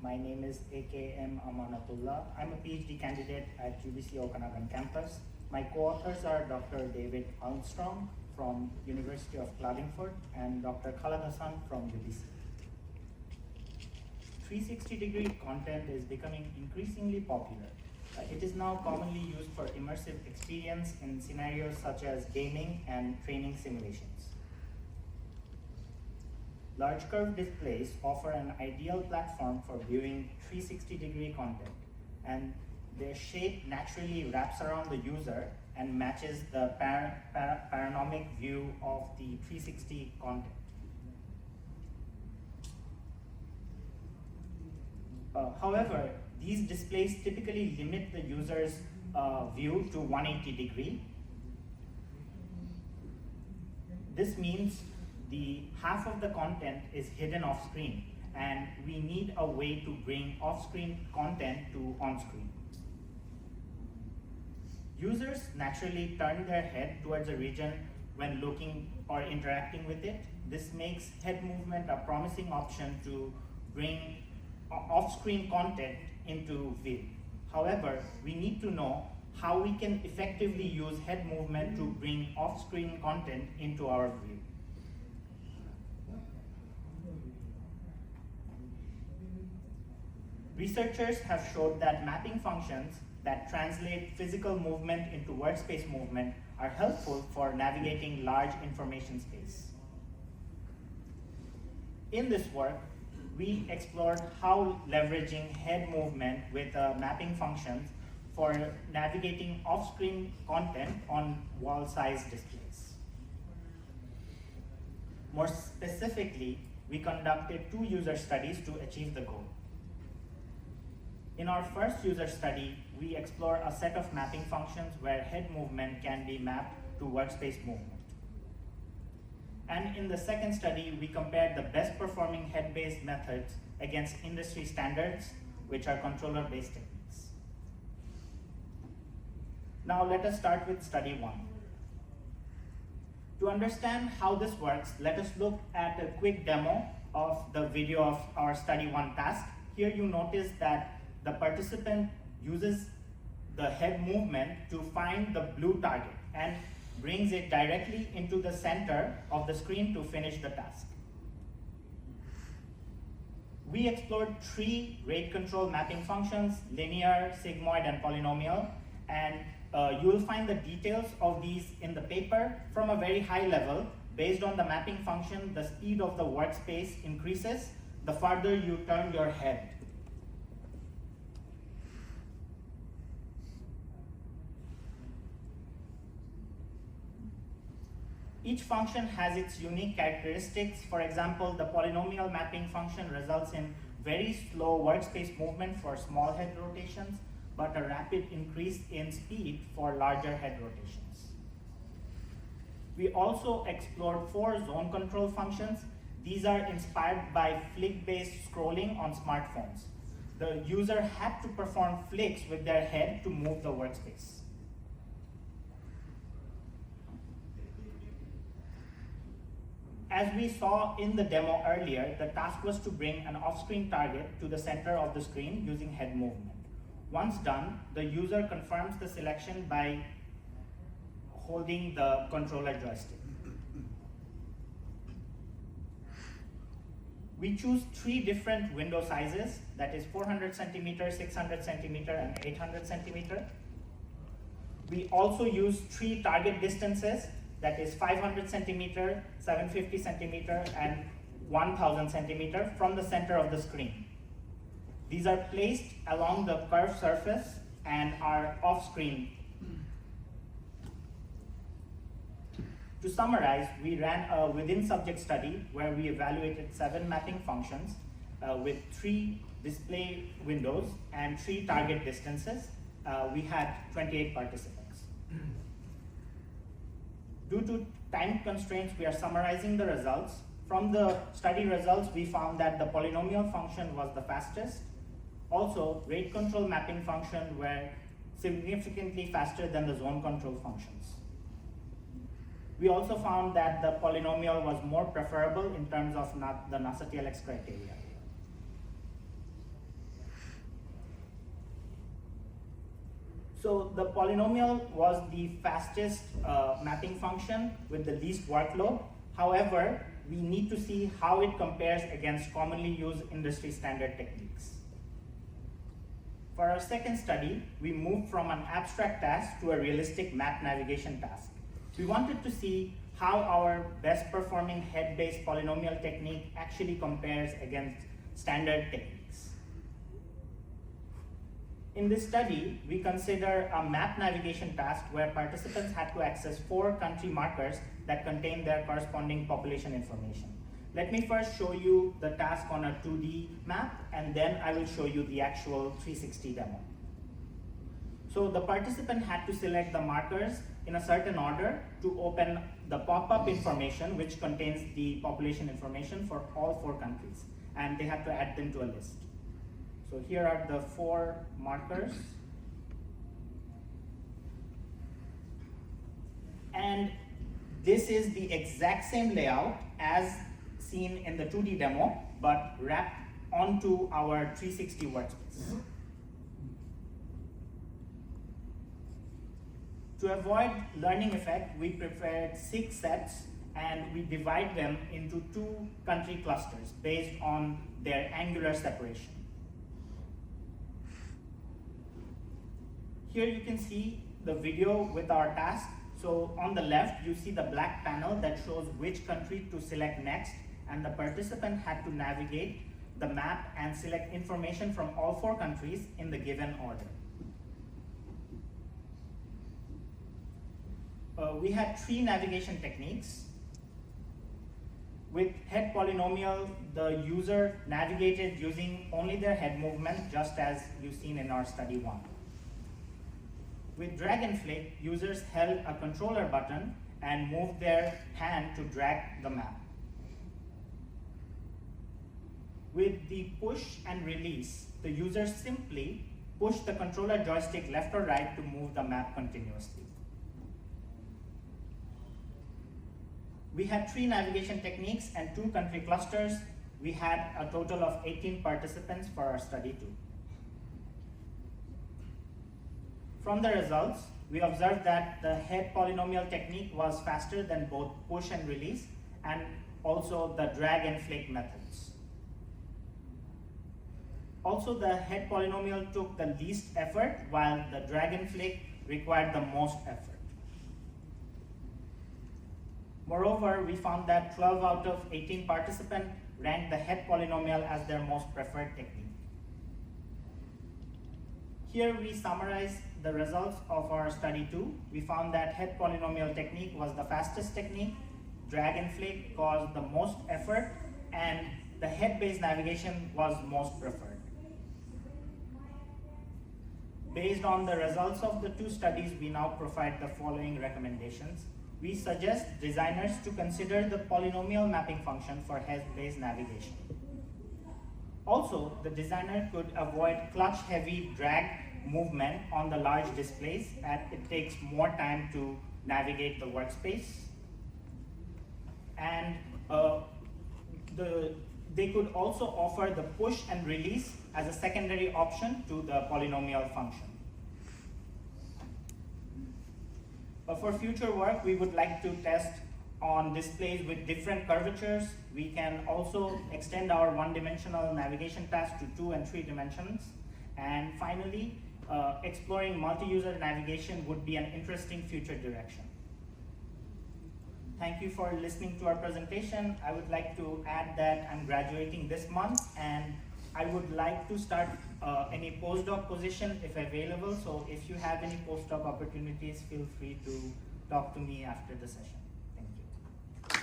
My name is ACM CHI. I'm a PhD candidate at UBC Okanagan campus. My co-authors are Dr. David Ahlström from University of Klagenfurt and Dr. Khalad Hasan from UBC. 360-degree content is becoming increasingly popular. It is now commonly used for immersive experience in scenarios such as gaming and training simulations. Large curve displays offer an ideal platform for viewing 360-degree content, and their shape naturally wraps around the user and matches the panoramic view of the 360 content. However, these displays typically limit the user's view to 180 degree. This means the half of the content is hidden off screen, and we need a way to bring off-screen content to on-screen. Users naturally turn their head towards a region when looking or interacting with it. This makes head movement a promising option to bring off-screen content into view. However, we need to know how we can effectively use head movement to bring off-screen content into our view. Researchers have showed that mapping functions that translate physical movement into workspace movement are helpful for navigating large information space. In this work, we explored how leveraging head movement with mapping functions for navigating off-screen content on wall-size displays. More specifically, we conducted 2 user studies to achieve the goal. In our first user study, we explore a set of mapping functions where head movement can be mapped to workspace movement. And in the second study, we compared the best performing head-based methods against industry standards, which are controller-based techniques. Now let us start with study 1. To understand how this works, let us look at a quick demo of the video of our study 1 task. Here you notice that the participant uses the head movement to find the blue target and brings it directly into the center of the screen to finish the task. We explored 3 rate control mapping functions: linear, sigmoid, and polynomial, and you will find the details of these in the paper. From a very high level, based on the mapping function, the speed of the workspace increases the farther you turn your head. Each function has its unique characteristics. For example, the polynomial mapping function results in very slow workspace movement for small head rotations, but a rapid increase in speed for larger head rotations. We also explored 4 zone control functions. These are inspired by flick-based scrolling on smartphones. The user had to perform flicks with their head to move the workspace. As we saw in the demo earlier, the task was to bring an off-screen target to the center of the screen using head movement. Once done, the user confirms the selection by holding the controller joystick. We choose 3 different window sizes, that is 400 centimeter, 600 centimeter, and 800 centimeter. We also use 3 target distances, that is 500 centimeter, 750 centimeter, and 1000 centimeter from the center of the screen. These are placed along the curved surface and are off-screen. To summarize, we ran a within-subject study where we evaluated 7 mapping functions with 3 display windows and 3 target distances. We had 28 participants. Due to time constraints, we are summarizing the results. From the study results, we found that the polynomial function was the fastest. Also, rate control mapping function were significantly faster than the zone control functions. We also found that the polynomial was more preferable in terms of the NASA TLX criteria. So the polynomial was the fastest mapping function with the least workload. However, we need to see how it compares against commonly used industry standard techniques. For our second study, we moved from an abstract task to a realistic map navigation task. We wanted to see how our best performing head-based polynomial technique actually compares against standard techniques. In this study, we consider a map navigation task where participants had to access 4 country markers that contain their corresponding population information. Let me first show you the task on a 2D map, and then I will show you the actual 360 demo. So the participant had to select the markers in a certain order to open the pop-up information, which contains the population information for all 4 countries, and they had to add them to a list. So here are the 4 markers. And this is the exact same layout as seen in the 2D demo, but wrapped onto our 360 workspace. To avoid learning effect, we prepared 6 sets and we divide them into 2 country clusters based on their angular separation. Here you can see the video with our task. So on the left, you see the black panel that shows which country to select next, and the participant had to navigate the map and select information from all 4 countries in the given order. We had 3 navigation techniques. With head polynomial, the user navigated using only their head movement, just as you've seen in our study 1. With drag and flick, users held a controller button and moved their hand to drag the map. With the push and release, the user simply pushed the controller joystick left or right to move the map continuously. We had 3 navigation techniques and 2 country clusters. We had a total of 18 participants for our study 2. From the results, we observed that the head polynomial technique was faster than both push and release, and also the drag and flick methods. Also, the head polynomial took the least effort, while the drag and flick required the most effort. Moreover, we found that 12 out of 18 participants ranked the head polynomial as their most preferred technique. Here we summarize the results of our study 2. We found that head polynomial technique was the fastest technique, drag and flick caused the most effort, and the head-based navigation was most preferred. Based on the results of the 2 studies, we now provide the following recommendations. We suggest designers to consider the polynomial mapping function for head-based navigation. Also, the designer could avoid clutch-heavy drag movement on the large displays, as it takes more time to navigate the workspace. And they could also offer the push and release as a secondary option to the polynomial function. But for future work, we would like to test on displays with different curvatures. We can also extend our one-dimensional navigation task to 2 and 3 dimensions. And finally, exploring multi-user navigation would be an interesting future direction. Thank you for listening to our presentation. I would like to add that I'm graduating this month, and I would like to start any postdoc position if available. So if you have any postdoc opportunities, feel free to talk to me after the session.